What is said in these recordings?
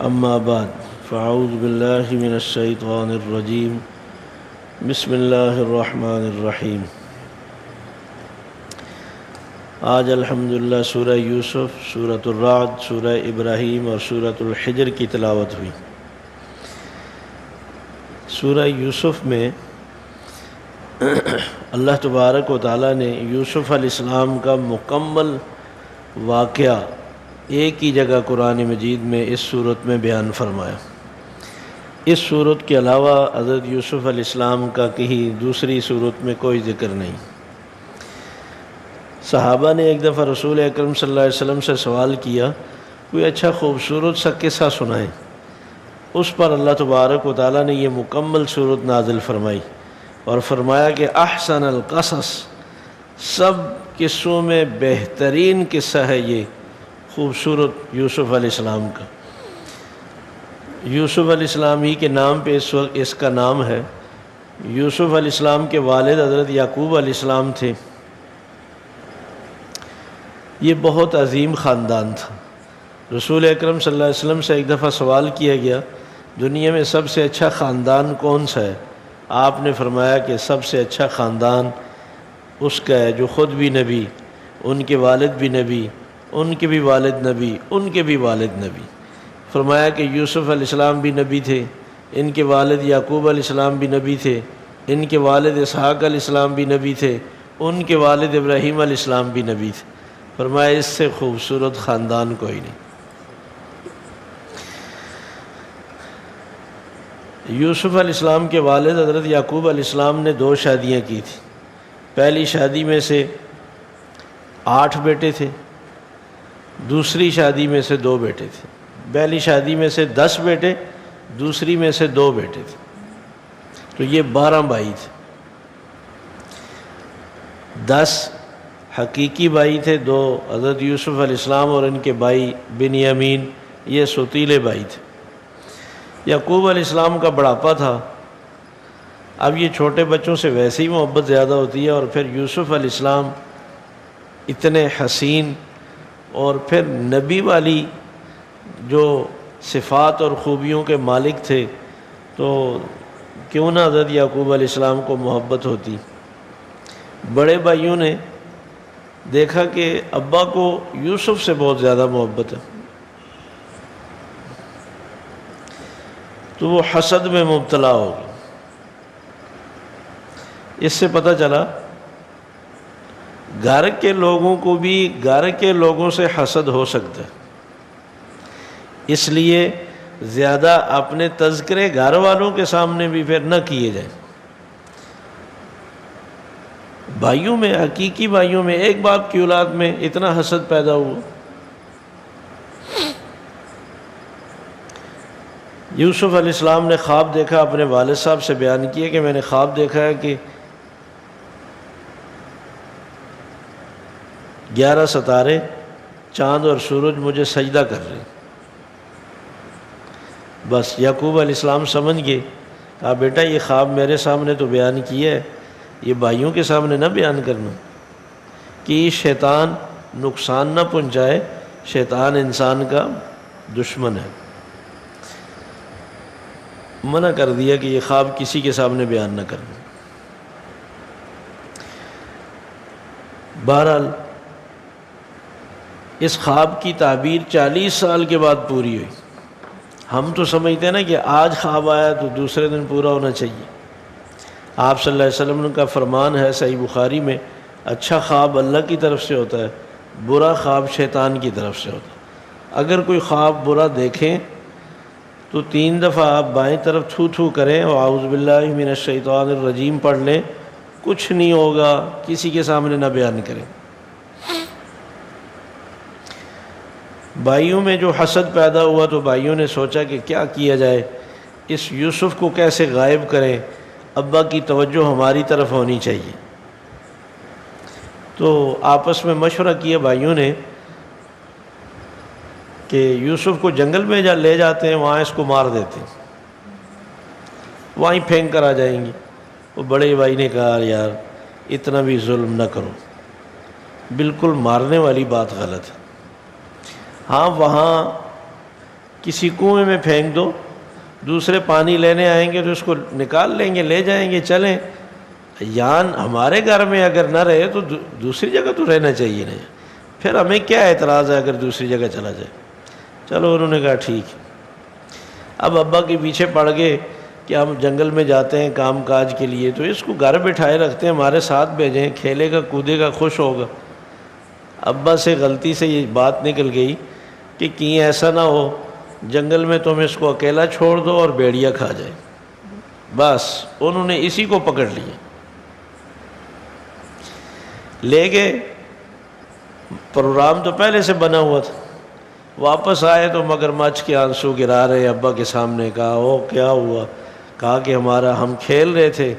اما بعد فاعوذ باللہ من الشیطان الرجیم بسم اللہ الرحمن الرحیم۔ آج الحمدللہ سورہ یوسف، سورۃ الرعد، سورہ ابراہیم اور سورۃ الحجر کی تلاوت ہوئی۔ سورہ یوسف میں اللہ تبارک و تعالیٰ نے یوسف علیہ السلام کا مکمل واقعہ ایک ہی جگہ قرآن مجید میں اس صورت میں بیان فرمایا۔ اس صورت کے علاوہ حضرت یوسف علیہ السلام کا کہیں دوسری صورت میں کوئی ذکر نہیں۔ صحابہ نے ایک دفعہ رسول اکرم صلی اللہ علیہ وسلم سے سوال کیا، کوئی اچھا خوبصورت سا قصہ سنائیں۔ اس پر اللہ تبارک و تعالیٰ نے یہ مکمل صورت نازل فرمائی اور فرمایا کہ احسن القصص، سب قصوں میں بہترین قصہ ہے یہ خوبصورت یوسف علیہ السلام کا۔ یوسف علیہ السلام ہی کے نام پہ اس وقت اس کا نام ہے۔ یوسف علیہ السلام کے والد حضرت یعقوب علیہ السلام تھے۔ یہ بہت عظیم خاندان تھا۔ رسول اکرم صلی اللہ علیہ وسلم سے ایک دفعہ سوال کیا گیا، دنیا میں سب سے اچھا خاندان کون سا ہے؟ آپ نے فرمایا کہ سب سے اچھا خاندان اس کا ہے جو خود بھی نبی، ان کے والد بھی نبی، ان کے بھی والد نبی، ان کے بھی والد نبی۔ فرمایا کہ یوسف علیہ السلام بھی نبی تھے، ان کے والد یعقوب علیہ السلام بھی نبی تھے، ان کے والد اسحاق علیہ السلام بھی نبی تھے، ان کے والد ابراہیم علیہ السلام بھی نبی تھے۔ فرمایا اس سے خوبصورت خاندان کوئی نہیں۔ یوسف علیہ السلام کے والد حضرت یعقوب علیہ السلام نے 2 شادیاں کی تھیں۔ پہلی شادی میں سے 8 بیٹے تھے، دوسری شادی میں سے 2 بیٹے تھے۔ پہلی شادی میں سے 10 بیٹے، دوسری میں سے 2 بیٹے تھے، تو یہ 12 بھائی تھے۔ 10 حقیقی بھائی تھے، 2 حضرت یوسف علیہ السلام اور ان کے بھائی بنیامین، یہ سوتیلے بھائی تھے۔ یعقوب علیہ السلام کا بڑھاپا تھا، اب یہ چھوٹے بچوں سے ویسے ہی محبت زیادہ ہوتی ہے، اور پھر یوسف علیہ السلام اتنے حسین اور پھر نبی والی جو صفات اور خوبیوں کے مالک تھے، تو کیوں نہ حضرت یعقوب علیہ السلام کو محبت ہوتی۔ بڑے بھائیوں نے دیکھا کہ ابا کو یوسف سے بہت زیادہ محبت ہے، تو وہ حسد میں مبتلا ہو گئے۔ اس سے پتہ چلا گھر کے لوگوں کو بھی گھر کے لوگوں سے حسد ہو سکتا ہے، اس لیے زیادہ اپنے تذکرے گھر والوں کے سامنے بھی پھر نہ کیے جائیں۔ بھائیوں میں، حقیقی بھائیوں میں، ایک باپ کی اولاد میں اتنا حسد پیدا ہوا۔ یوسف علیہ السلام نے خواب دیکھا، اپنے والد صاحب سے بیان کیا کہ میں نے خواب دیکھا ہے کہ 11 ستارے، چاند اور سورج مجھے سجدہ کر رہے ہیں۔ بس یعقوب علیہ السلام سمجھ گئے، کہا بیٹا یہ خواب میرے سامنے تو بیان کیا ہے، یہ بھائیوں کے سامنے نہ بیان کرنا، کہ شیطان نقصان نہ پہنچائے، شیطان انسان کا دشمن ہے۔ منع کر دیا کہ یہ خواب کسی کے سامنے بیان نہ کرنا۔ بہرحال اس خواب کی تعبیر 40 سال کے بعد پوری ہوئی۔ ہم تو سمجھتے ہیں نا کہ آج خواب آیا تو دوسرے دن پورا ہونا چاہیے۔ آپ صلی اللہ علیہ وسلم کا فرمان ہے صحیح بخاری میں، اچھا خواب اللہ کی طرف سے ہوتا ہے، برا خواب شیطان کی طرف سے ہوتا ہے۔ اگر کوئی خواب برا دیکھیں تو 3 دفعہ آپ بائیں طرف تھو تھو کریں اور اعوذ باللہ من الشیطان الرجیم پڑھ لیں، کچھ نہیں ہوگا، کسی کے سامنے نہ بیان کریں۔ بھائیوں میں جو حسد پیدا ہوا تو بھائیوں نے سوچا کہ کیا کیا جائے، اس یوسف کو کیسے غائب کریں، ابا کی توجہ ہماری طرف ہونی چاہیے۔ تو آپس میں مشورہ کیا بھائیوں نے کہ یوسف کو جنگل میں لے جاتے ہیں، وہاں اس کو مار دیتے ہیں، وہیں پھینک کر آ جائیں گے۔ وہ بڑے بھائی نے کہا یار اتنا بھی ظلم نہ کرو، بالکل مارنے والی بات غلط ہے۔ ہاں وہاں کسی کنویں میں پھینک دو، دوسرے پانی لینے آئیں گے تو اس کو نکال لیں گے، لے جائیں گے، چلیں۔ یہاں ہمارے گھر میں اگر نہ رہے تو دوسری جگہ تو رہنا چاہیے نہیں، پھر ہمیں کیا اعتراض ہے اگر دوسری جگہ چلا جائے۔ چلو انہوں نے کہا ٹھیک ہے۔ اب ابا کے پیچھے پڑ گئے کہ ہم جنگل میں جاتے ہیں کام کاج کے لیے، تو اس کو گھر بٹھائے رکھتے ہیں، ہمارے ساتھ بھیجیں، کھیلے گا کودے گا خوش ہوگا۔ ابا سے غلطی سے یہ بات نکل گئی کہ کہیں ایسا نہ ہو جنگل میں تم اس کو اکیلا چھوڑ دو اور بھیڑیا کھا جائے۔ بس انہوں نے اسی کو پکڑ لیا، لے گئے۔ پروگرام تو پہلے سے بنا ہوا تھا۔ واپس آئے تو مگرمچھ کے آنسو گرا رہے ابا کے سامنے۔ کہا او کیا ہوا؟ کہا کہ ہم کھیل رہے تھے،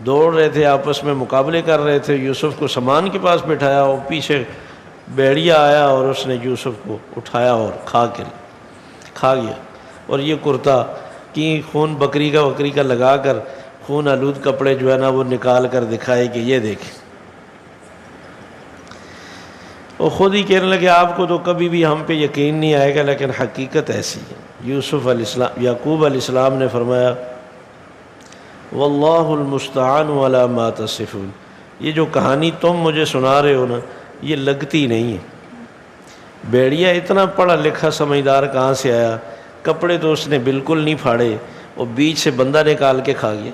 دوڑ رہے تھے، آپس میں مقابلے کر رہے تھے، یوسف کو سامان کے پاس بٹھایا، وہ پیچھے بھیڑیا آیا اور اس نے یوسف کو اٹھایا اور کھا گیا۔ اور یہ کرتا کہ خون بکری کا لگا کر خون آلود کپڑے جو ہے نا وہ نکال کر دکھائے کہ یہ دیکھیں۔ وہ خود ہی کہنے لگے آپ کو تو کبھی بھی ہم پہ یقین نہیں آئے گا، لیکن حقیقت ایسی ہے۔ یعقوب علیہ السلام نے فرمایا واللہ المستعان علی ما تصفون، یہ جو کہانی تم مجھے سنا رہے ہو نا یہ لگتی نہیں ہے۔ بھیڑیا اتنا پڑھا لکھا سمجھدار کہاں سے آیا؟ کپڑے تو اس نے بالکل نہیں پھاڑے، وہ بیچ سے بندہ نکال کے کھا گیا۔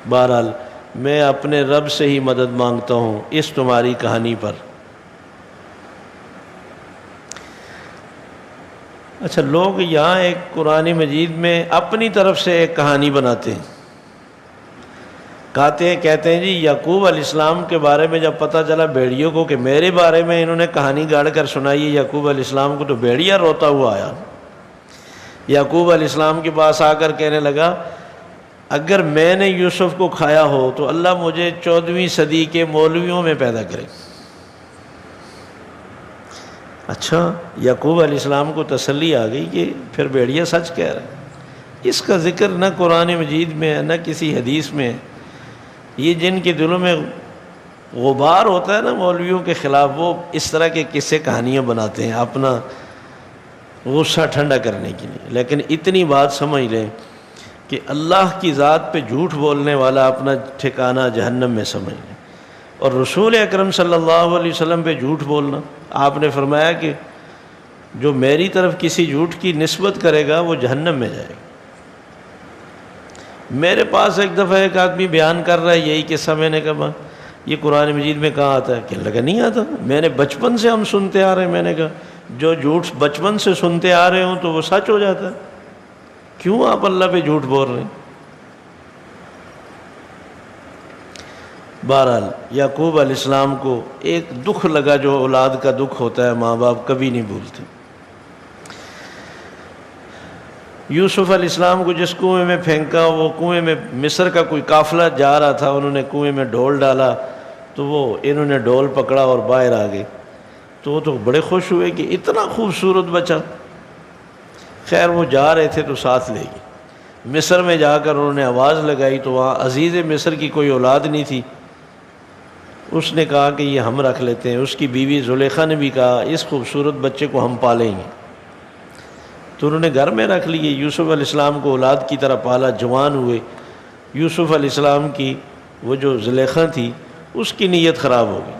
بہرحال میں اپنے رب سے ہی مدد مانگتا ہوں اس تمہاری کہانی پر۔ اچھا، لوگ یہاں ایک قرآن مجید میں اپنی طرف سے ایک کہانی بناتے ہیں، کہتے ہیں جی یعقوب علیہ السلام کے بارے میں جب پتہ چلا بھیڑیوں کو کہ میرے بارے میں انہوں نے کہانی گاڑ کر سنائی ہے یعقوب علیہ السلام کو، تو بھیڑیا روتا ہوا آیا یعقوب علیہ السلام کے پاس آ کر کہنے لگا اگر میں نے یوسف کو کھایا ہو تو اللہ مجھے 14ویں صدی کے مولویوں میں پیدا کرے۔ اچھا، یعقوب علیہ السلام کو تسلی آ گئی کہ پھر بھیڑیا سچ کہہ رہا ہے۔ اس کا ذکر نہ قرآن مجید میں ہے نہ کسی حدیث میں ہے۔ یہ جن کے دلوں میں غبار ہوتا ہے نا مولویوں کے خلاف، وہ اس طرح کے قصے کہانیاں بناتے ہیں اپنا غصہ ٹھنڈا کرنے کے لیے۔ لیکن اتنی بات سمجھ لیں کہ اللہ کی ذات پہ جھوٹ بولنے والا اپنا ٹھکانہ جہنم میں سمجھ لیں، اور رسول اکرم صلی اللہ علیہ وسلم پہ جھوٹ بولنا، آپ نے فرمایا کہ جو میری طرف کسی جھوٹ کی نسبت کرے گا وہ جہنم میں جائے گا۔ میرے پاس ایک دفعہ ایک آدمی بیان کر رہا ہے یہی قصہ، میں نے کہا یہ قرآن مجید میں کہاں آتا ہے؟ کہنے لگا نہیں آتا، میں نے بچپن سے ہم سنتے آ رہے ہیں۔ میں نے کہا جو جھوٹ بچپن سے سنتے آ رہے ہوں تو وہ سچ ہو جاتا ہے، کیوں آپ اللہ پہ جھوٹ بول رہے ہیں؟ بہرحال یعقوب علیہ السلام کو ایک دکھ لگا جو اولاد کا دکھ ہوتا ہے، ماں باپ کبھی نہیں بھولتے۔ یوسف علیہ السلام کو جس کنویں میں پھینکا، وہ کنویں میں مصر کا کوئی قافلہ جا رہا تھا، انہوں نے کنویں میں ڈول ڈالا تو انہوں نے ڈول پکڑا اور باہر آ گئے، تو وہ تو بڑے خوش ہوئے کہ اتنا خوبصورت بچہ۔ خیر وہ جا رہے تھے تو ساتھ لے گئے۔ مصر میں جا کر انہوں نے آواز لگائی تو وہاں عزیز مصر کی کوئی اولاد نہیں تھی۔ اس نے کہا کہ یہ ہم رکھ لیتے ہیں۔ اس کی بیوی زلیخا نے بھی کہا اس خوبصورت بچے کو ہم پالیں گے، تو انہوں نے گھر میں رکھ لیے۔ یوسف علیہ السلام کو اولاد کی طرح پالا، جوان ہوئے۔ یوسف علیہ السلام کی وہ جو زلیخا تھی اس کی نیت خراب ہو گئی،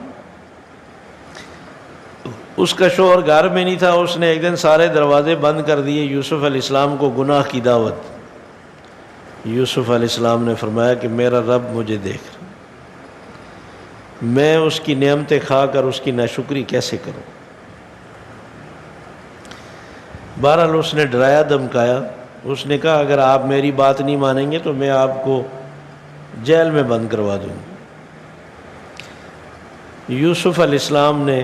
اس کا شوہر گھر میں نہیں تھا، اس نے ایک دن سارے دروازے بند کر دیے، یوسف علیہ السلام کو گناہ کی دعوت۔ یوسف علیہ السلام نے فرمایا کہ میرا رب مجھے دیکھ رہا، میں اس کی نعمتیں کھا کر اس کی ناشکری کیسے کروں؟ بہرحال اس نے ڈرایا دھمکایا، اس نے کہا اگر آپ میری بات نہیں مانیں گے تو میں آپ کو جیل میں بند کروا دوں گا۔ یوسف علیہ السلام نے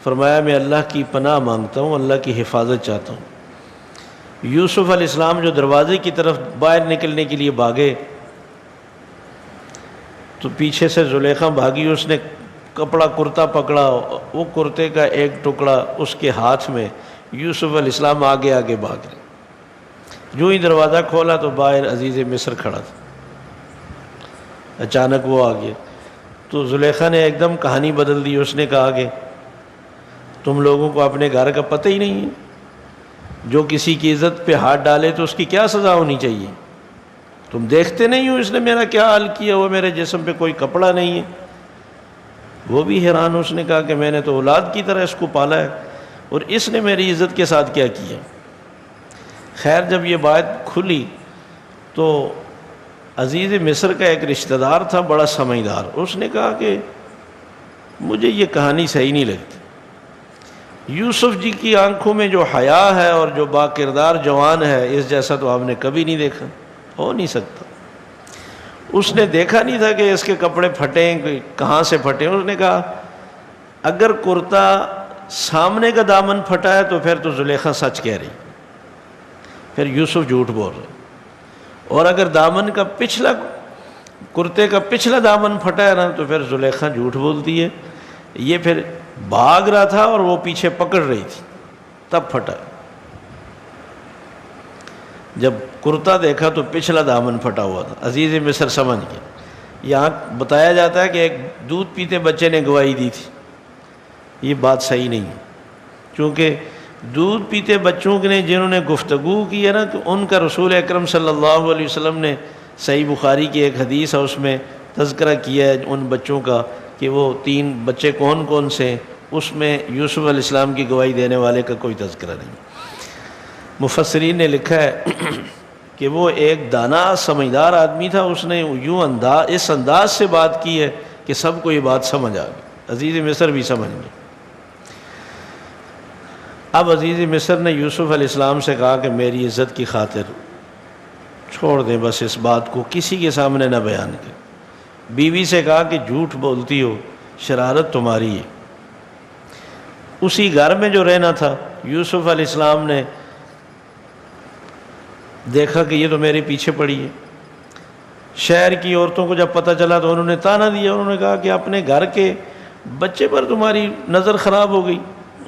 فرمایا میں اللہ کی پناہ مانگتا ہوں، اللہ کی حفاظت چاہتا ہوں۔ یوسف علیہ السلام جو دروازے کی طرف باہر نکلنے کے لیے بھاگے تو پیچھے سے زلیخا بھاگی، اس نے کپڑا کرتا پکڑا، وہ کرتے کا ایک ٹکڑا اس کے ہاتھ میں، یوسف علیہ السلام آگے آگے بھاگ رہے۔ جو ہی دروازہ کھولا تو باہر عزیز مصر کھڑا تھا۔ اچانک وہ آ گیا تو زلیخا نے ایک دم کہانی بدل دی، اس نے کہا کہ تم لوگوں کو اپنے گھر کا پتہ ہی نہیں ہے، جو کسی کی عزت پہ ہاتھ ڈالے تو اس کی کیا سزا ہونی چاہیے؟ تم دیکھتے نہیں ہو اس نے میرا کیا حال کیا ہوا، میرے جسم پہ کوئی کپڑا نہیں ہے۔ وہ بھی حیران، اس نے کہا کہ میں نے تو اولاد کی طرح اس کو پالا ہے اور اس نے میری عزت کے ساتھ کیا کیا۔ خیر جب یہ بات کھلی تو عزیز مصر کا ایک رشتہ دار تھا بڑا سمجھدار، اس نے کہا کہ مجھے یہ کہانی صحیح نہیں لگتی، یوسف جی کی آنکھوں میں جو حیا ہے اور جو با کردار جوان ہے اس جیسا تو آپ نے کبھی نہیں دیکھا، ہو نہیں سکتا۔ اس نے دیکھا نہیں تھا کہ اس کے کپڑے پھٹیں، کہاں سے پھٹیں۔ اس نے کہا اگر کرتا سامنے کا دامن پھٹا ہے تو پھر تو زلیخا سچ کہہ رہی، پھر یوسف جھوٹ بول رہے، اور اگر دامن کا پچھلا کرتے کا پچھلا دامن پھٹا ہے نا تو پھر زلیخا جھوٹ بولتی ہے۔ یہ پھر بھاگ رہا تھا اور وہ پیچھے پکڑ رہی تھی، تب پھٹا۔ جب کرتا دیکھا تو پچھلا دامن پھٹا ہوا تھا، عزیز مصر سمجھ گئے۔ یہاں بتایا جاتا ہے کہ ایک دودھ پیتے بچے نے گواہی دی تھی، یہ بات صحیح نہیں ہے، چونکہ دودھ پیتے بچوں نے جنہوں نے گفتگو کی ہے نا تو ان کا رسول اکرم صلی اللہ علیہ وسلم نے صحیح بخاری کی ایک حدیث ہے اس میں تذکرہ کیا ہے ان بچوں کا کہ وہ 3 بچے کون کون سے، اس میں یوسف علیہ السلام کی گواہی دینے والے کا کوئی تذکرہ نہیں۔ مفسرین نے لکھا ہے کہ وہ ایک دانا سمجھدار آدمی تھا، اس نے اس انداز سے بات کی ہے کہ سب کو یہ بات سمجھ آ گئی، عزیز مصر بھی سمجھ گئے۔ اب عزیز مصر نے یوسف علیہ السلام سے کہا کہ میری عزت کی خاطر چھوڑ دیں، بس اس بات کو کسی کے سامنے نہ بیان کریں۔ بیوی سے کہا کہ جھوٹ بولتی ہو، شرارت تمہاری ہے۔ اسی گھر میں جو رہنا تھا، یوسف علیہ السلام نے دیکھا کہ یہ تو میرے پیچھے پڑی ہے۔ شہر کی عورتوں کو جب پتہ چلا تو انہوں نے تانا دیا، انہوں نے کہا کہ اپنے گھر کے بچے پر تمہاری نظر خراب ہو گئی۔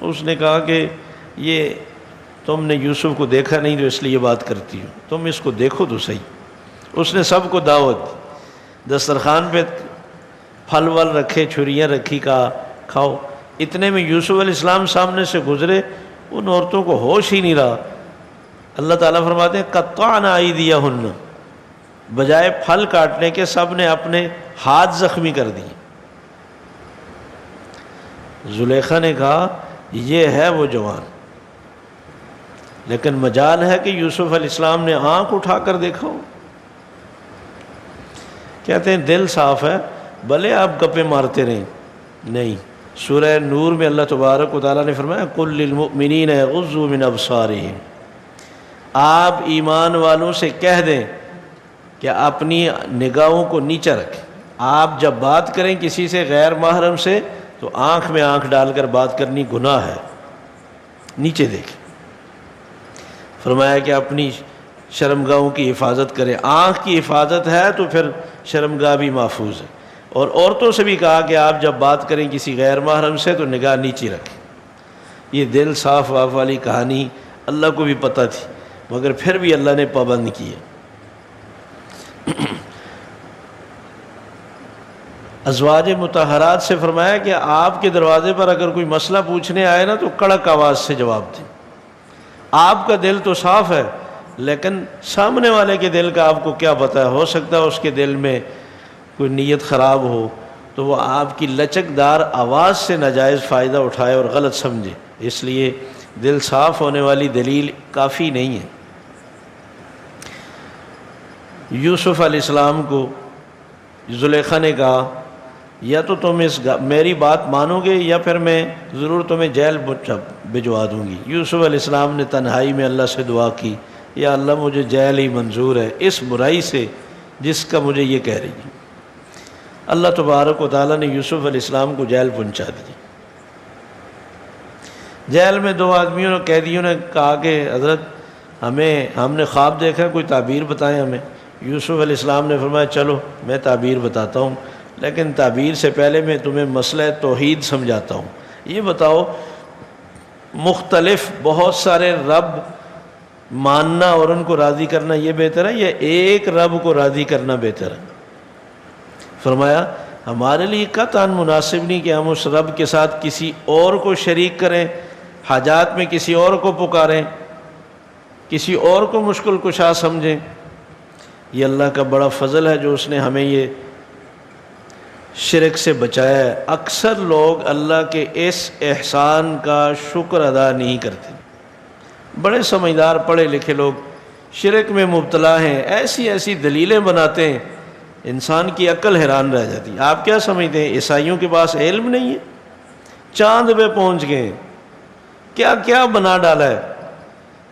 اس نے کہا کہ یہ تم نے یوسف کو دیکھا نہیں تو اس لیے یہ بات کرتی ہو، تم اس کو دیکھو تو صحیح۔ اس نے سب کو دعوت دی، دسترخوان پہ پھل ول رکھے، چھریاں رکھی، کہا کھاؤ۔ اتنے میں یوسف علیہ السلام سامنے سے گزرے، ان عورتوں کو ہوش ہی نہیں رہا۔ اللہ تعالیٰ فرماتے ہیں قطعنا ایدیہن، بجائے پھل کاٹنے کے سب نے اپنے ہاتھ زخمی کر دیے۔ زلیخا نے کہا یہ ہے وہ جوان، لیکن مجال ہے کہ یوسف علیہ السلام نے آنکھ اٹھا کر دیکھا ہو۔ کہتے ہیں دل صاف ہے، بھلے آپ گپے مارتے رہیں، نہیں۔ سورہ نور میں اللہ تبارک و تعالیٰ نے فرمایا قل للمؤمنین یغضوا من ابصارہم، آپ ایمان والوں سے کہہ دیں کہ اپنی نگاہوں کو نیچے رکھیں۔ آپ جب بات کریں کسی سے غیر محرم سے تو آنکھ میں آنکھ ڈال کر بات کرنی گناہ ہے، نیچے دیکھیں۔ فرمایا کہ اپنی شرمگاہوں کی حفاظت کریں، آنکھ کی حفاظت ہے تو پھر شرمگاہ بھی محفوظ ہے۔ اور عورتوں سے بھی کہا کہ آپ جب بات کریں کسی غیر محرم سے تو نگاہ نیچے رکھیں۔ یہ دل صاف واف والی کہانی اللہ کو بھی پتہ تھی، مگر پھر بھی اللہ نے پابند کیا۔ ازواج مطہرات سے فرمایا کہ آپ کے دروازے پر اگر کوئی مسئلہ پوچھنے آئے نا تو کڑک آواز سے جواب دیں۔ آپ کا دل تو صاف ہے لیکن سامنے والے کے دل کا آپ کو کیا پتہ ہے، ہو سکتا ہے اس کے دل میں کوئی نیت خراب ہو تو وہ آپ کی لچکدار آواز سے ناجائز فائدہ اٹھائے اور غلط سمجھے، اس لیے دل صاف ہونے والی دلیل کافی نہیں ہے۔ یوسف علیہ السلام کو زلیخا نے کہا یا تو تم میری بات مانو گے یا پھر میں ضرور تمہیں جیل بھجوا دوں گی۔ یوسف علیہ السلام نے تنہائی میں اللہ سے دعا کی، یا اللہ مجھے جیل ہی منظور ہے اس برائی سے جس کا مجھے یہ کہہ رہی ہے۔ اللہ تبارک و تعالیٰ نے یوسف علیہ السلام کو جیل پہنچا دی۔ جیل میں 2 آدمیوں قیدیوں نے کہا کہ حضرت ہم نے خواب دیکھا، کوئی تعبیر بتائیں ہمیں۔ یوسف علیہ السلام نے فرمایا چلو میں تعبیر بتاتا ہوں، لیکن تعبیر سے پہلے میں تمہیں مسئلہ توحید سمجھاتا ہوں۔ یہ بتاؤ مختلف بہت سارے رب ماننا اور ان کو راضی کرنا یہ بہتر ہے یا ایک رب کو راضی کرنا بہتر ہے؟ فرمایا ہمارے لیے قطعاً مناسب نہیں کہ ہم اس رب کے ساتھ کسی اور کو شریک کریں، حاجات میں کسی اور کو پکاریں، کسی اور کو مشکل کشا سمجھیں۔ یہ اللہ کا بڑا فضل ہے جو اس نے ہمیں یہ شرک سے بچایا ہے۔ اکثر لوگ اللہ کے اس احسان کا شکر ادا نہیں کرتے۔ بڑے سمجھدار پڑھے لکھے لوگ شرک میں مبتلا ہیں، ایسی ایسی دلیلیں بناتے ہیں، انسان کی عقل حیران رہ جاتی ہے۔ آپ کیا سمجھتے ہیں عیسائیوں کے پاس علم نہیں ہے؟ چاند پہ پہنچ گئے ہیں، کیا کیا بنا ڈالا ہے،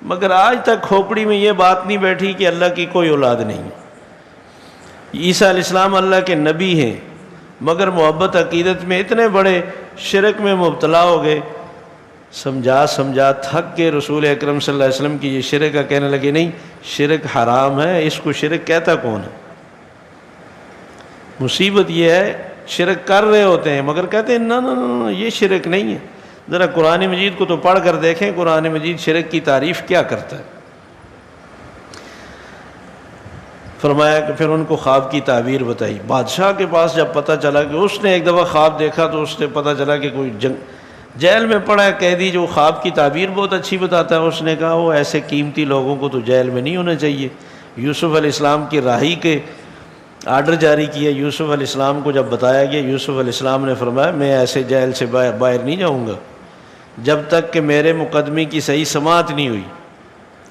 مگر آج تک کھوپڑی میں یہ بات نہیں بیٹھی کہ اللہ کی کوئی اولاد نہیں ہے۔ عیسیٰ علیہ السلام اللہ کے نبی ہیں، مگر محبت عقیدت میں اتنے بڑے شرک میں مبتلا ہو گئے، سمجھا تھک کے رسول اکرم صلی اللہ علیہ وسلم کی یہ شرک کا کہنے لگے نہیں شرک حرام ہے، اس کو شرک کہتا کون ہے؟ مصیبت یہ ہے شرک کر رہے ہوتے ہیں مگر کہتے ہیں نہ یہ شرک نہیں ہے۔ ذرا قرآن مجید کو تو پڑھ کر دیکھیں، قرآن مجید شرک کی تعریف کیا کرتا ہے۔ فرمایا کہ پھر ان کو خواب کی تعبیر بتائی۔ بادشاہ کے پاس جب پتہ چلا کہ اس نے ایک دفعہ خواب دیکھا تو اس نے پتہ چلا کہ کوئی جیل میں پڑا ہے قیدی جو خواب کی تعبیر بہت اچھی بتاتا ہے، اس نے کہا وہ ایسے قیمتی لوگوں کو تو جیل میں نہیں ہونا چاہیے۔ یوسف علیہ السلام کی راہی کے آرڈر جاری کیا۔ یوسف علیہ السلام کو جب بتایا گیا، یوسف علیہ السلام نے فرمایا میں ایسے جیل سے باہر نہیں جاؤں گا جب تک کہ میرے مقدمے کی صحیح سماعت نہیں ہوئی،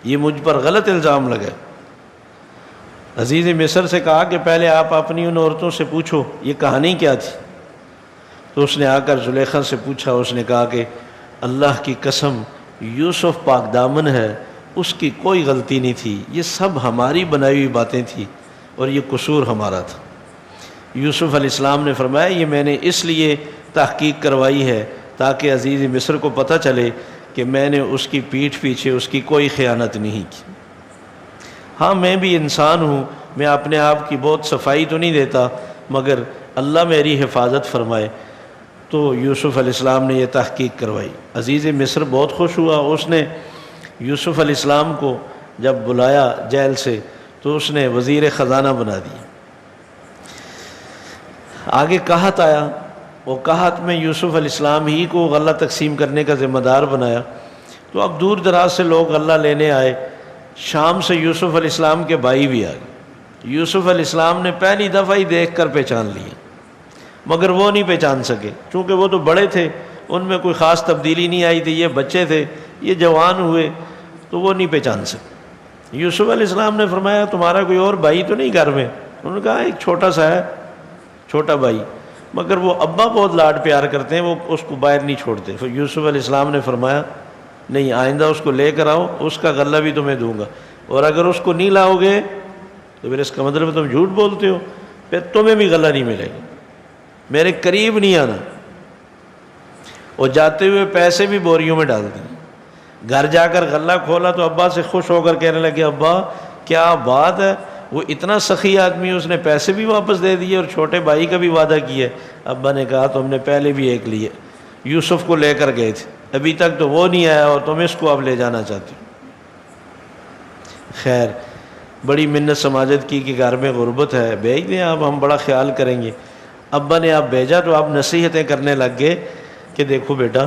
یہ مجھ پر غلط الزام لگا۔ عزیز مصر سے کہا کہ پہلے آپ اپنی ان عورتوں سے پوچھو یہ کہانی کیا تھی، تو اس نے آ کر زلیخا سے پوچھا۔ اس نے کہا کہ اللہ کی قسم یوسف پاک دامن ہے، اس کی کوئی غلطی نہیں تھی، یہ سب ہماری بنائی ہوئی باتیں تھیں اور یہ قصور ہمارا تھا۔ یوسف علیہ السلام نے فرمایا یہ میں نے اس لیے تحقیق کروائی ہے تاکہ عزیز مصر کو پتہ چلے کہ میں نے اس کی پیٹھ پیچھے اس کی کوئی خیانت نہیں کی۔ ہاں میں بھی انسان ہوں، میں اپنے آپ کی بہت صفائی تو نہیں دیتا، مگر اللہ میری حفاظت فرمائے۔ تو یوسف علیہ السلام نے یہ تحقیق کروائی۔ عزیز مصر بہت خوش ہوا، اس نے یوسف علیہ السلام کو جب بلایا جیل سے تو اس نے وزیر خزانہ بنا دیا۔ آگے قحط آیا، وہ قحط میں یوسف علیہ السلام ہی کو غلہ تقسیم کرنے کا ذمہ دار بنایا، تو اب دور دراز سے لوگ غلہ لینے آئے۔ شام سے یوسف علیہ السلام کے بھائی بھی آ گئے۔ یوسف علیہ السلام نے پہلی دفعہ ہی دیکھ کر پہچان لیے، مگر وہ نہیں پہچان سکے، چونکہ وہ تو بڑے تھے، ان میں کوئی خاص تبدیلی نہیں آئی تھی، یہ بچے تھے، یہ جوان ہوئے تو وہ نہیں پہچان سکے۔ یوسف علیہ السلام نے فرمایا تمہارا کوئی اور بھائی تو نہیں گھر میں؟ انہوں نے کہا ایک چھوٹا سا ہے، چھوٹا بھائی، مگر وہ ابا بہت لاڈ پیار کرتے ہیں، وہ اس کو باہر نہیں چھوڑتے۔ پھر یوسف علیہ السلام نے فرمایا نہیں آئندہ اس کو لے کر آؤ، اس کا غلہ بھی تمہیں دوں گا، اور اگر اس کو نہیں لاؤ گے تو پھر اس کا مطلب تم جھوٹ بولتے ہو، پھر تمہیں بھی غلہ نہیں ملے گا، میرے قریب نہیں آنا۔ اور جاتے ہوئے پیسے بھی بوریوں میں ڈال دیں۔ گھر جا کر غلہ کھولا تو ابا سے خوش ہو کر کہنے لگے ابا کیا بات ہے، وہ اتنا سخی آدمی، اس نے پیسے بھی واپس دے دیے اور چھوٹے بھائی کا بھی وعدہ کیا ہے۔ ابا نے کہا تو ہم نے پہلے بھی ایک لیے، یوسف کو لے کر گئے تھے، ابھی تک تو وہ نہیں آیا اور تم اس کو اب لے جانا چاہتے ہو۔ خیر بڑی منت سماجت کی کہ گھر میں غربت ہے، بھیج دیں آپ، ہم بڑا خیال کریں گے۔ ابا نے آپ بھیجا تو آپ نصیحتیں کرنے لگ گئے کہ دیکھو بیٹا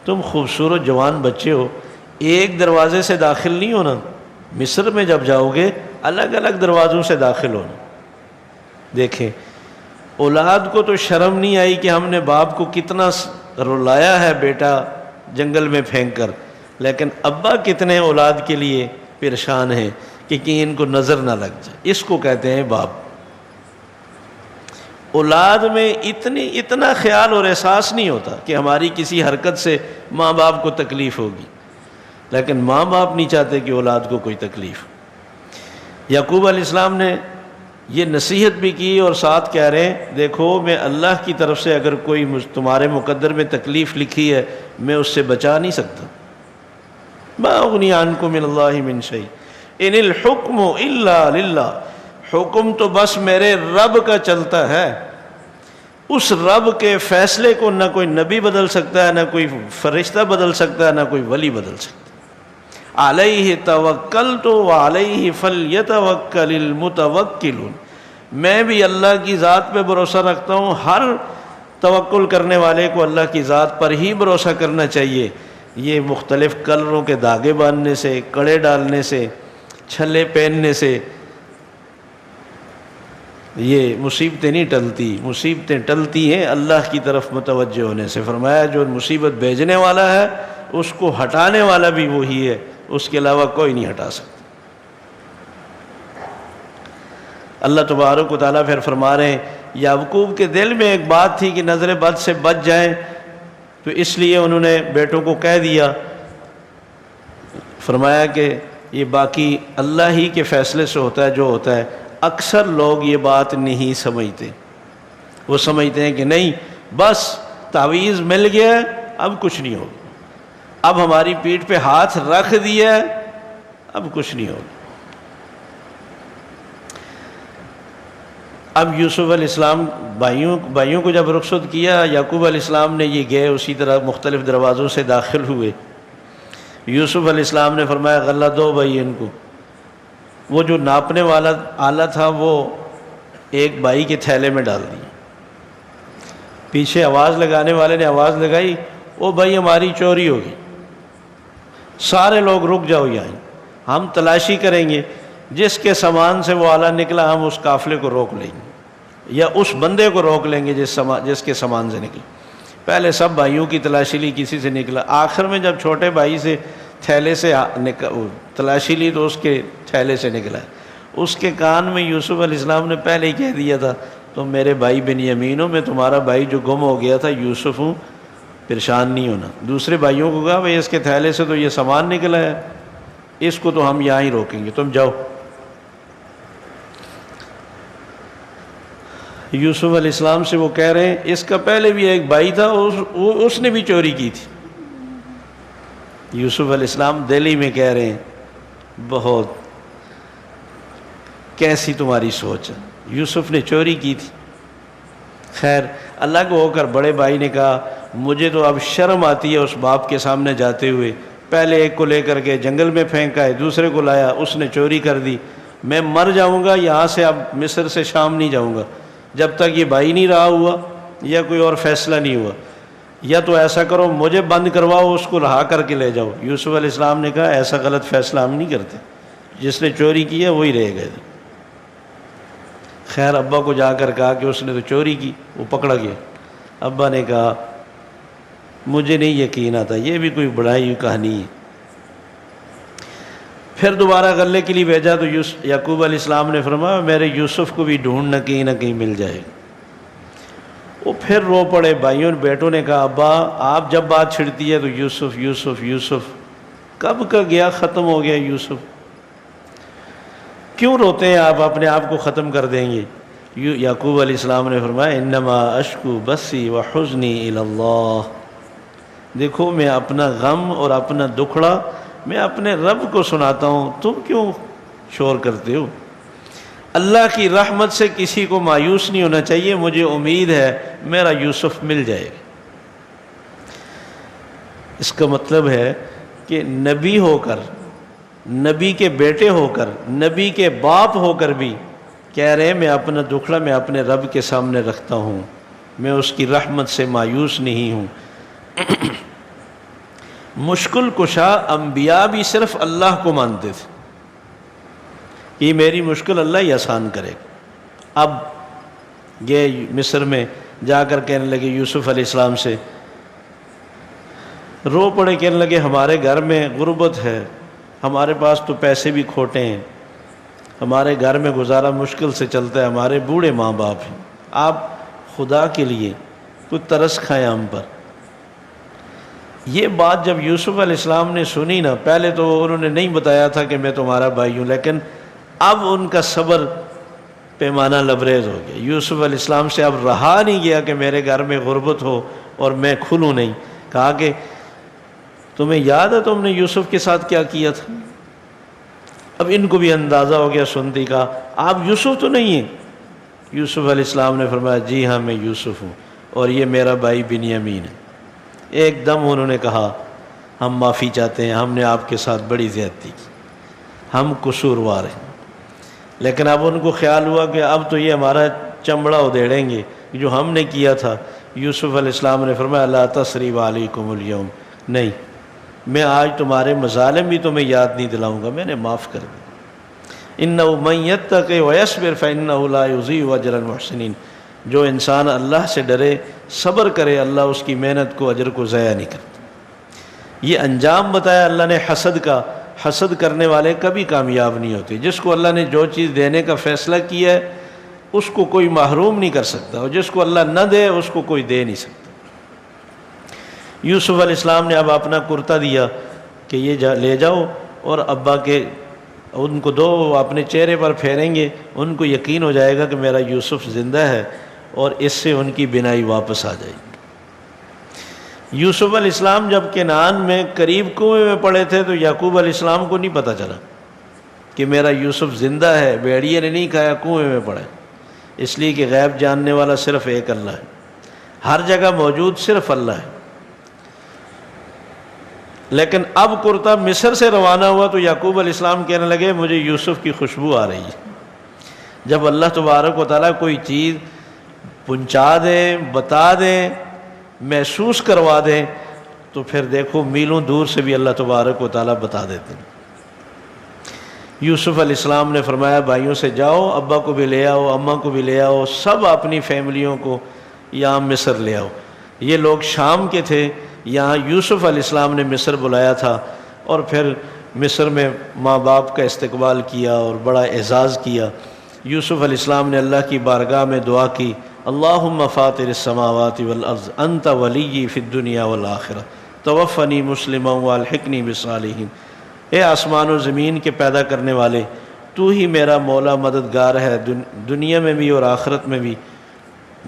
تم خوبصورت جوان بچے ہو، ایک دروازے سے داخل نہیں ہونا، مصر میں جب جاؤ گے الگ الگ دروازوں سے داخل ہونا۔ دیکھیں اولاد کو تو شرم نہیں آئی کہ ہم نے باپ کو کتنا رلایا ہے بیٹا جنگل میں پھینک کر، لیکن ابا کتنے اولاد کے لیے پریشان ہیں کہ کہیں ان کو نظر نہ لگ جائے، اس کو کہتے ہیں باپ۔ اولاد میں اتنا خیال اور احساس نہیں ہوتا کہ ہماری کسی حرکت سے ماں باپ کو تکلیف ہوگی، لیکن ماں باپ نہیں چاہتے کہ اولاد کو کوئی تکلیف۔ یعقوب علیہ السلام نے یہ نصیحت بھی کی اور ساتھ کہہ رہے ہیں دیکھو میں اللہ کی طرف سے اگر کوئی تمہارے مقدر میں تکلیف لکھی ہے میں اس سے بچا نہیں سکتا۔ ما اغنی عنکم من اللہ من شیء ان الحکم الا للہ، حکم تو بس میرے رب کا چلتا ہے، اس رب کے فیصلے کو نہ کوئی نبی بدل سکتا ہے، نہ کوئی فرشتہ بدل سکتا ہے، نہ کوئی ولی بدل سکتا ہے۔ علیہ توکلت وعلیہ فلیتوکل المتوکلون، میں بھی اللہ کی ذات پہ بھروسہ رکھتا ہوں. ہر توکل کرنے والے کو اللہ کی ذات پر ہی بھروسہ کرنا چاہیے. یہ مختلف کلروں کے دھاگے باندھنے سے، کڑے ڈالنے سے، چھلے پہننے سے یہ مصیبتیں نہیں ٹلتی. مصیبتیں ٹلتی ہیں اللہ کی طرف متوجہ ہونے سے. فرمایا جو مصیبت بھیجنے والا ہے اس کو ہٹانے والا بھی وہی ہے، اس کے علاوہ کوئی نہیں ہٹا سکتا. اللہ تبارک و تعالیٰ پھر فرما رہے ہیں یعقوب کے دل میں ایک بات تھی کہ نظر بد سے بچ جائیں، تو اس لیے انہوں نے بیٹوں کو کہہ دیا. فرمایا کہ یہ باقی اللہ ہی کے فیصلے سے ہوتا ہے جو ہوتا ہے. اکثر لوگ یہ بات نہیں سمجھتے. وہ سمجھتے ہیں کہ نہیں بس تعویذ مل گیا اب کچھ نہیں ہوگا، اب ہماری پیٹھ پہ ہاتھ رکھ دیا اب کچھ نہیں ہوگا. اب یوسف علیہ السلام بھائیوں کو جب رخصت کیا، یعقوب علیہ السلام نے یہ گئے اسی طرح مختلف دروازوں سے داخل ہوئے. یوسف علیہ السلام نے فرمایا غلہ دو بھائی ان کو. وہ جو ناپنے والا آلہ تھا وہ ایک بھائی کے تھیلے میں ڈال دیا. پیچھے آواز لگانے والے نے آواز لگائی او بھائی ہماری چوری ہوگی، سارے لوگ رک جاؤ یہاں، ہم تلاشی کریں گے، جس کے سامان سے وہ آلہ نکلا ہم اس قافلے کو روک لیں گے یا اس بندے کو روک لیں گے جس کے سامان سے نکلا. پہلے سب بھائیوں کی تلاشی لی، کسی سے نکلا. آخر میں جب چھوٹے بھائی سے تھیلے سے تلاشی لی تو اس کے تھیلے سے نکلا. اس کے کان میں یوسف علیہ السلام نے پہلے ہی کہہ دیا تھا تم میرے بھائی بنیامین ہو، میں تمہارا بھائی جو گم ہو گیا تھا یوسف ہوں، پریشان نہیں ہونا. دوسرے بھائیوں کو کہا بھائی اس کے تھیلے سے تو یہ سامان نکلا ہے، اس کو تو ہم یہاں ہی روکیں گے، تم جاؤ. یوسف علیہ السلام سے وہ کہہ رہے ہیں اس کا پہلے بھی ایک بھائی تھا اس نے بھی چوری کی تھی. یوسف علیہ السلام دہلی میں کہہ رہے ہیں بہت کیسی تمہاری سوچ ہے، یوسف نے چوری کی تھی. خیر اللہ کو ہو کر بڑے بھائی نے کہا مجھے تو اب شرم آتی ہے اس باپ کے سامنے جاتے ہوئے. پہلے ایک کو لے کر کے جنگل میں پھینکا ہے، دوسرے کو لایا اس نے چوری کر دی. میں مر جاؤں گا یہاں سے، اب مصر سے شام نہیں جاؤں گا جب تک یہ بھائی نہیں رہا ہوا یا کوئی اور فیصلہ نہیں ہوا. یا تو ایسا کرو مجھے بند کرواؤ، اس کو رہا کر کے لے جاؤ. یوسف علیہ السلام نے کہا ایسا غلط فیصلہ ہم نہیں کرتے، جس نے چوری کی ہے وہی رہ گئے. خیر ابا کو جا کر کہا کہ اس نے تو چوری کی، وہ پکڑا گیا. ابا نے کہا مجھے نہیں یقین آتا، یہ بھی کوئی بڑائی ہوئی کہانی ہے. پھر دوبارہ غلے کے لیے بھیجا تو یعقوب علیہ السلام نے فرمایا میرے یوسف کو بھی ڈھونڈنا کہیں نہ کہیں مل جائے گا. وہ پھر رو پڑے. بھائیوں بیٹوں نے کہا ابا آپ جب بات چھڑتی ہے تو یوسف یوسف یوسف، کب کا گیا ختم ہو گیا یوسف، کیوں روتے ہیں آپ، اپنے آپ کو ختم کر دیں گے. یعقوب علیہ السلام نے فرمایا انما اشکو بسی وحزنی الی اللہ. دیکھو میں اپنا غم اور اپنا دکھڑا میں اپنے رب کو سناتا ہوں، تم کیوں شور کرتے ہو. اللہ کی رحمت سے کسی کو مایوس نہیں ہونا چاہیے. مجھے امید ہے میرا یوسف مل جائے گا. اس کا مطلب ہے کہ نبی ہو کر، نبی کے بیٹے ہو کر، نبی کے باپ ہو کر بھی کہہ رہے ہیں میں اپنا دکھڑا میں اپنے رب کے سامنے رکھتا ہوں، میں اس کی رحمت سے مایوس نہیں ہوں. مشکل کشا انبیاء بھی صرف اللہ کو مانتے تھے کہ میری مشکل اللہ ہی آسان کرے. اب یہ مصر میں جا کر کہنے لگے یوسف علیہ السلام سے، رو پڑے، کہنے لگے ہمارے گھر میں غربت ہے، ہمارے پاس تو پیسے بھی کھوٹے ہیں، ہمارے گھر میں گزارا مشکل سے چلتا ہے، ہمارے بوڑھے ماں باپ ہیں، آپ خدا کے لیے کچھ ترس کھائیں ہم پر. یہ بات جب یوسف علیہ السلام نے سنی نا، پہلے تو انہوں نے نہیں بتایا تھا کہ میں تمہارا بھائی ہوں، لیکن اب ان کا صبر پیمانہ لبریز ہو گیا. یوسف علیہ السلام سے اب رہا نہیں گیا کہ میرے گھر میں غربت ہو اور میں کھلوں نہیں. کہا کہ تمہیں یاد ہے تم نے یوسف کے ساتھ کیا کیا تھا. اب ان کو بھی اندازہ ہو گیا سنتی کا آپ یوسف تو نہیں ہیں. یوسف علیہ السلام نے فرمایا جی ہاں میں یوسف ہوں اور یہ میرا بھائی بنیامین ہے. ایک دم انہوں نے کہا ہم معافی چاہتے ہیں، ہم نے آپ کے ساتھ بڑی زیادتی کی، ہم قصوروار ہیں. لیکن اب ان کو خیال ہوا کہ اب تو یہ ہمارا چمڑا ادھیڑیں گے جو ہم نے کیا تھا۔ یوسف علیہ السلام نے فرمایا لا تثریب علیکم اليوم، نہیں، میں آج تمہارے مظالم بھی تمہیں یاد نہیں دلاؤں گا، میں نے معاف کر دیا۔ انہ من یتق ویصبر فانہ لا یضیع اجر المحسنین، جو انسان اللہ سے ڈرے، صبر کرے، اللہ اس کی محنت کو، اجر کو ضائع نہیں کرتا۔ یہ انجام بتایا اللہ نے حسد کا۔ حسد کرنے والے کبھی کامیاب نہیں ہوتے۔ جس کو اللہ نے جو چیز دینے کا فیصلہ کیا ہے اس کو کوئی محروم نہیں کر سکتا، اور جس کو اللہ نہ دے اس کو کوئی دے نہیں سکتا۔ یوسف علیہ السلام نے اب اپنا کرتا دیا کہ یہ لے جاؤ اور ابا کے ان کو دو، وہ اپنے چہرے پر پھیریں گے، ان کو یقین ہو جائے گا کہ میرا یوسف زندہ ہے، اور اس سے ان کی بینائی واپس آ جائے گی۔ یوسف علیہ السلام جب کنعان میں قریب کنویں میں پڑے تھے تو یعقوب علیہ السلام کو نہیں پتہ چلا کہ میرا یوسف زندہ ہے، بھیڑیے نے نہیں کھایا، کنویں میں پڑے، اس لیے کہ غیب جاننے والا صرف ایک اللہ ہے، ہر جگہ موجود صرف اللہ ہے۔ لیکن اب کرتا مصر سے روانہ ہوا تو یعقوب علیہ السلام کہنے لگے مجھے یوسف کی خوشبو آ رہی ہے۔ جب اللہ تبارک و تعالیٰ کوئی چیز پہنچا دے، بتا دے، محسوس کروا دیں تو پھر دیکھو میلوں دور سے بھی اللہ تبارک و تعالیٰ بتا دیتے ہیں۔ یوسف علیہ السلام نے فرمایا بھائیوں سے جاؤ، ابا کو بھی لے آؤ، اماں کو بھی لے آؤ، سب اپنی فیملیوں کو یہاں مصر لے آؤ۔ یہ لوگ شام کے تھے، یہاں یوسف علیہ السلام نے مصر بلایا تھا، اور پھر مصر میں ماں باپ کا استقبال کیا اور بڑا اعزاز کیا۔ یوسف علیہ السلام نے اللہ کی بارگاہ میں دعا کی اللہم فاطر السماوات والارض انت ولی فی الدنیا والآخرہ توفنی مسلما والحقنی بالصالحین، اے آسمان و زمین کے پیدا کرنے والے، تو ہی میرا مولا مددگار ہے، دنیا میں بھی اور آخرت میں بھی،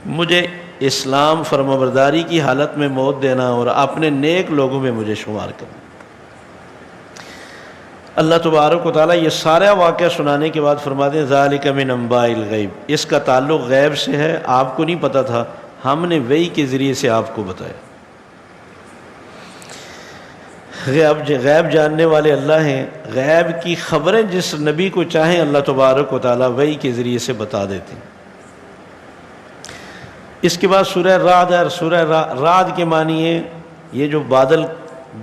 مجھے اسلام فرمانبرداری کی حالت میں موت دینا اور اپنے نیک لوگوں میں مجھے شمار کرنا۔ اللہ تبارک و تعالیٰ یہ سارا واقعہ سنانے کے بعد فرماتے ہیں ذالک من انباء الغیب، اس کا تعلق غیب سے ہے، آپ کو نہیں پتہ تھا، ہم نے وحی کے ذریعے سے آپ کو بتایا۔ غیب جاننے والے اللہ ہیں، غیب کی خبریں جس نبی کو چاہیں اللہ تبارک و تعالیٰ وحی کے ذریعے سے بتا دیتے ہیں۔ اس کے بعد سورہ رعد ہے۔ سورہ رعد کے معنی ہے یہ جو بادل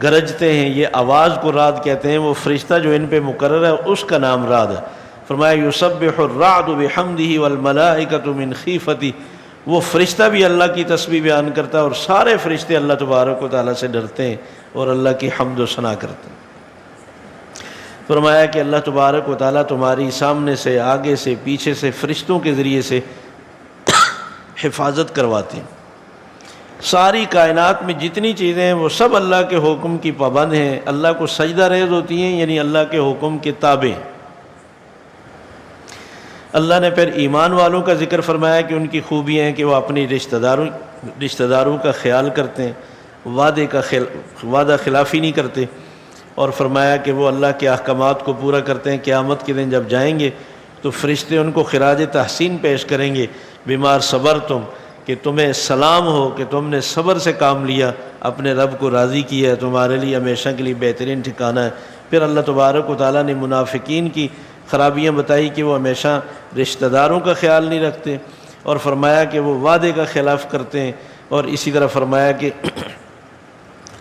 گرجتے ہیں، یہ آواز کو رعد کہتے ہیں، وہ فرشتہ جو ان پہ مقرر ہے اس کا نام رعد ہے۔ فرمایا یسبح الرعد بحمدہ والملائکۃ من خیفتہ، وہ فرشتہ بھی اللہ کی تسبیح بیان کرتا ہے اور سارے فرشتے اللہ تبارک و تعالیٰ سے ڈرتے ہیں اور اللہ کی حمد و ثنا کرتے ہیں۔ فرمایا کہ اللہ تبارک و تعالیٰ تمہاری سامنے سے، آگے سے، پیچھے سے فرشتوں کے ذریعے سے حفاظت کرواتے ہیں۔ ساری کائنات میں جتنی چیزیں ہیں وہ سب اللہ کے حکم کی پابند ہیں، اللہ کو سجدہ ریز ہوتی ہیں، یعنی اللہ کے حکم کے تابع۔ اللہ نے پھر ایمان والوں کا ذکر فرمایا کہ ان کی خوبیاں ہیں کہ وہ اپنی رشتہ داروں کا خیال کرتے ہیں، وعدہ خلافی نہیں کرتے، اور فرمایا کہ وہ اللہ کے احکامات کو پورا کرتے ہیں۔ قیامت کے دن جب جائیں گے تو فرشتے ان کو خراج تحسین پیش کریں گے، بیمار صبر تم، کہ تمہیں سلام ہو کہ تم نے صبر سے کام لیا، اپنے رب کو راضی کیا ہے، تمہارے لیے ہمیشہ کے لیے بہترین ٹھکانہ ہے۔ پھر اللہ تبارک و تعالیٰ نے منافقین کی خرابیاں بتائی کہ وہ ہمیشہ رشتہ داروں کا خیال نہیں رکھتے، اور فرمایا کہ وہ وعدے کا خلاف کرتے ہیں، اور اسی طرح فرمایا کہ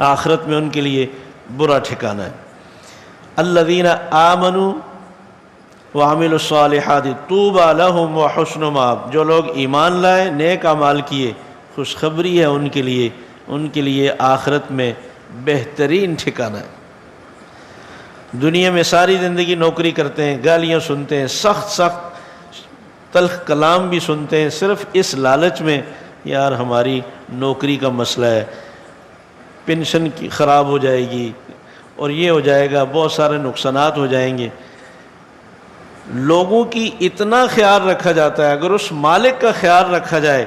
آخرت میں ان کے لیے برا ٹھکانہ ہے۔ الذین آمنوا وعملوا الصالحات طوبی لہم وحسن مآب، جو لوگ ایمان لائے، نیک اعمال کیے، خوشخبری ہے ان کے لیے آخرت میں بہترین ٹھکانہ ہے۔ دنیا میں ساری زندگی نوکری کرتے ہیں، گالیاں سنتے ہیں، سخت تلخ کلام بھی سنتے ہیں، صرف اس لالچ میں یار ہماری نوکری کا مسئلہ ہے، پینشن کی خراب ہو جائے گی اور یہ ہو جائے گا، بہت سارے نقصانات ہو جائیں گے۔ لوگوں کی اتنا خیال رکھا جاتا ہے، اگر اس مالک کا خیال رکھا جائے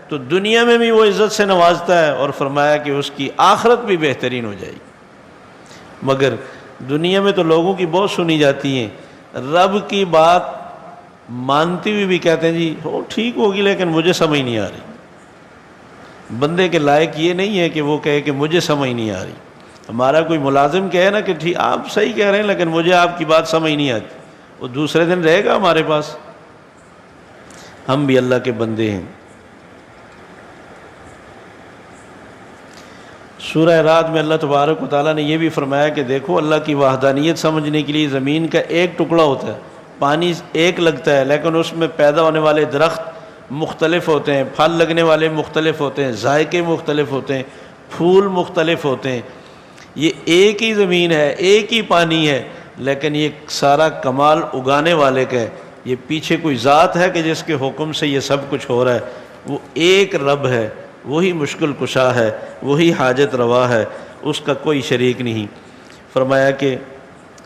تو دنیا میں بھی وہ عزت سے نوازتا ہے، اور فرمایا کہ اس کی آخرت بھی بہترین ہو جائے گی۔ مگر دنیا میں تو لوگوں کی بہت سنی جاتی ہیں، رب کی بات مانتی ہوئی بھی کہتے ہیں جی وہ ٹھیک ہوگی لیکن مجھے سمجھ نہیں آ رہی۔ بندے کے لائق یہ نہیں ہے کہ وہ کہے کہ مجھے سمجھ نہیں آ رہی۔ ہمارا کوئی ملازم کہے نا کہ ٹھیک آپ صحیح کہہ رہے ہیں لیکن مجھے آپ کی بات سمجھ نہیں آتی، وہ دوسرے دن رہے گا ہمارے پاس؟ ہم بھی اللہ کے بندے ہیں۔ سورہ رعد میں اللہ تبارک و تعالیٰ نے یہ بھی فرمایا کہ دیکھو اللہ کی وحدانیت سمجھنے کے لیے زمین کا ایک ٹکڑا ہوتا ہے، پانی ایک لگتا ہے، لیکن اس میں پیدا ہونے والے درخت مختلف ہوتے ہیں، پھل لگنے والے مختلف ہوتے ہیں، ذائقے مختلف ہوتے ہیں، پھول مختلف ہوتے ہیں۔ یہ ایک ہی زمین ہے، ایک ہی پانی ہے، لیکن یہ سارا کمال اگانے والے کا ہے۔ یہ پیچھے کوئی ذات ہے کہ جس کے حکم سے یہ سب کچھ ہو رہا ہے، وہ ایک رب ہے، وہی مشکل کشا ہے، وہی حاجت روا ہے، اس کا کوئی شریک نہیں۔ فرمایا کہ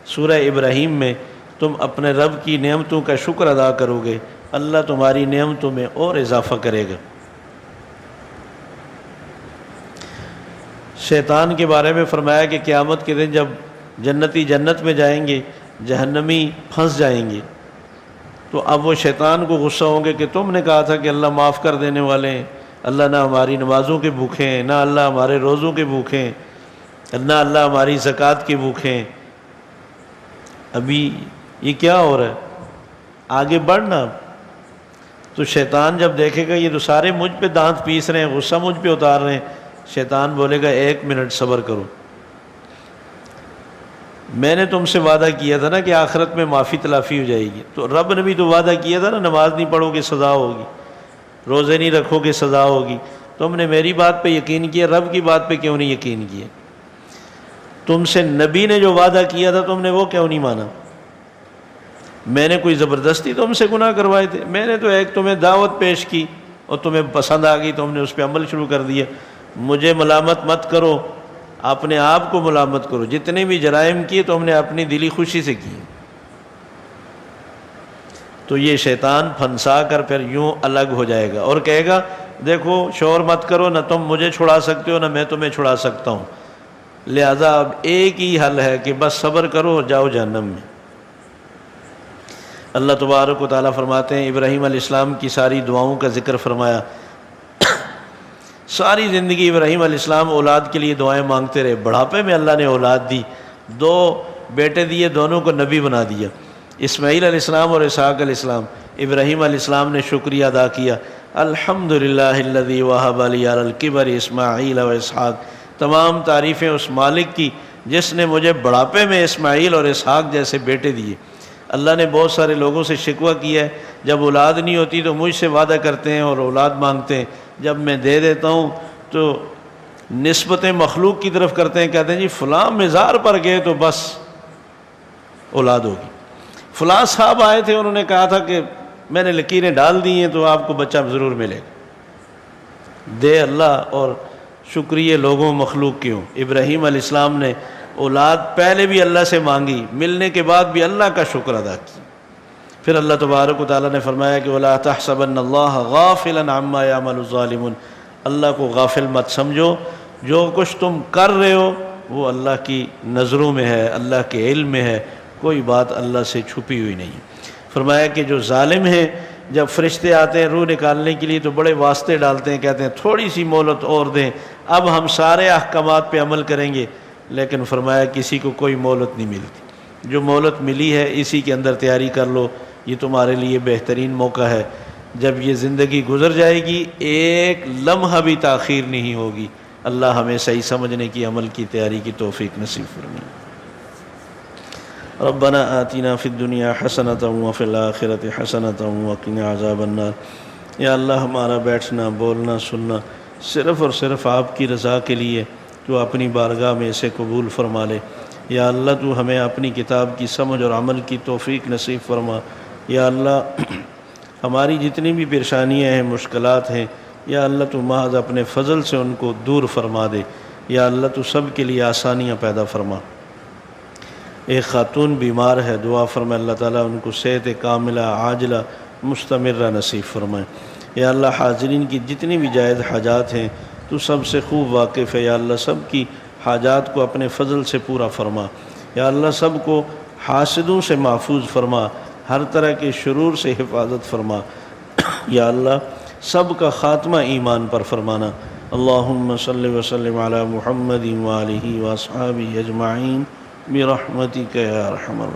سورہ ابراہیم میں تم اپنے رب کی نعمتوں کا شکر ادا کرو گے، اللہ تمہاری نعمتوں میں اور اضافہ کرے گا۔ شیطان کے بارے میں فرمایا کہ قیامت کے دن جب جنتی جنت میں جائیں گے، جہنمی پھنس جائیں گے، تو اب وہ شیطان کو غصہ ہوں گے کہ تم نے کہا تھا کہ اللہ معاف کر دینے والے ہیں، اللہ نہ ہماری نمازوں کے بھوکے ہیں، نہ اللہ ہمارے روزوں کے بھوکے ہیں، نہ اللہ ہماری زکوٰۃ کے بھوکے ہیں۔ ابھی یہ کیا ہو رہا ہے؟ آگے بڑھنا۔ تو شیطان جب دیکھے گا یہ تو سارے مجھ پہ دانت پیس رہے ہیں، غصہ مجھ پہ اتار رہے ہیں، شیطان بولے گا 1 منٹ صبر کرو، میں نے تم سے وعدہ کیا تھا نا کہ آخرت میں معافی تلافی ہو جائے گی، تو رب نے بھی تو وعدہ کیا تھا نا نماز نہیں پڑھو گے سزا ہوگی، روزے نہیں رکھو گے سزا ہوگی، تم نے میری بات پہ یقین کیا، رب کی بات پہ کیوں نہیں یقین کیا؟ تم سے نبی نے جو وعدہ کیا تھا تم نے وہ کیوں نہیں مانا؟ میں نے کوئی زبردستی تم سے گناہ کروائے تھے؟ میں نے تو ایک تمہیں دعوت پیش کی اور تمہیں پسند آ گئی، تم نے اس پہ عمل شروع کر دیا۔ مجھے ملامت مت کرو، اپنے آپ کو ملامت کرو، جتنے بھی جرائم کیے تم نے اپنی دلی خوشی سے کیے۔ تو یہ شیطان پھنسا کر پھر یوں الگ ہو جائے گا اور کہے گا دیکھو شور مت کرو، نہ تم مجھے چھڑا سکتے ہو نہ میں تمہیں چھڑا سکتا ہوں، لہذا اب ایک ہی حل ہے کہ بس صبر کرو اور جاؤ جہنم میں۔ اللہ تبارک و تعالیٰ فرماتے ہیں ابراہیم علیہ السلام کی ساری دعاؤں کا ذکر فرمایا۔ ساری زندگی ابراہیم علیہ السلام اولاد کے لیے دعائیں مانگتے رہے، بڑھاپے میں اللہ نے اولاد دی، 2 بیٹے دیے، دونوں کو نبی بنا دیا، اسماعیل علیہ السلام اور اسحاق علیہ السلام۔ ابراہیم علیہ السلام نے شکریہ ادا کیا، الحمدللہ الذی وہب لی علی الکبر اسماعیل و اسحاق، تمام تعریفیں اس مالک کی جس نے مجھے بڑھاپے میں اسماعیل اور اسحاق جیسے بیٹے دیے۔ اللہ نے بہت سارے لوگوں سے شکوہ کیا ہے، جب اولاد نہیں ہوتی تو مجھ سے وعدہ کرتے ہیں اور اولاد مانگتے ہیں، جب میں دے دیتا ہوں تو نسبتیں مخلوق کی طرف کرتے ہیں، کہتے ہیں جی فلاں مزار پر گئے تو بس اولاد ہوگی، فلاں صاحب آئے تھے انہوں نے کہا تھا کہ میں نے لکیریں ڈال دی ہیں تو آپ کو بچہ ضرور ملے گا۔ دے اللہ اور شکریہ لوگوں مخلوق کیوں۔ ابراہیم علیہ السلام نے اولاد پہلے بھی اللہ سے مانگی، ملنے کے بعد بھی اللہ کا شکر ادا کیا۔ پھر اللہ تبارک و تعالیٰ نے فرمایا کہ وَلَا تَحْسَبَنَّ اللَّهَ غَافِلًا عَمَّا يَعْمَلُ الظَّالِمُونَ، اللہ کو غافل مت سمجھو، جو کچھ تم کر رہے ہو وہ اللہ کی نظروں میں ہے، اللہ کے علم میں ہے، کوئی بات اللہ سے چھپی ہوئی نہیں۔ فرمایا کہ جو ظالم ہیں جب فرشتے آتے ہیں روح نکالنے کے لیے تو بڑے واسطے ڈالتے ہیں، کہتے ہیں تھوڑی سی مہلت اور دیں، اب ہم سارے احکامات پہ عمل کریں گے، لیکن فرمایا کسی کو کوئی مہلت نہیں ملتی، جو مہلت ملی ہے اسی کے اندر تیاری کر لو، یہ تمہارے لیے بہترین موقع ہے۔ جب یہ زندگی گزر جائے گی ایک لمحہ بھی تاخیر نہیں ہوگی۔ اللہ ہمیں صحیح سمجھنے کی عمل کی تیاری کی توفیق نصیب فرمائے۔ ربنا آتنا فی الدنیا حسنۃ وفی الآخرۃ حسنۃ وقنا عذاب النار۔ یا اللہ ہمارا بیٹھنا بولنا سننا صرف اور صرف آپ کی رضا کے لیے تو اپنی بارگاہ میں اسے قبول فرما لے۔ یا اللہ تو ہمیں اپنی کتاب کی سمجھ اور عمل کی توفیق نصیب فرما۔ یا اللہ ہماری جتنی بھی پریشانیاں ہیں مشکلات ہیں، یا اللہ تو محض اپنے فضل سے ان کو دور فرما دے۔ یا اللہ تو سب کے لیے آسانیاں پیدا فرما۔ ایک خاتون بیمار ہے، دعا فرمائے اللہ تعالیٰ ان کو صحت کاملہ عاجلہ مستمرہ نصیب فرمائے۔ یا اللہ حاضرین کی جتنی بھی جائز حاجات ہیں تو سب سے خوب واقف ہے، یا اللہ سب کی حاجات کو اپنے فضل سے پورا فرما۔ یا اللہ سب کو حاسدوں سے محفوظ فرما، ہر طرح کے شرور سے حفاظت فرما۔ یا اللہ سب کا خاتمہ ایمان پر فرمانا۔ اللہم صلی وسلم علی محمد وآلہ واصحابہ اجمعین برحمتک یا ارحم الراحمین۔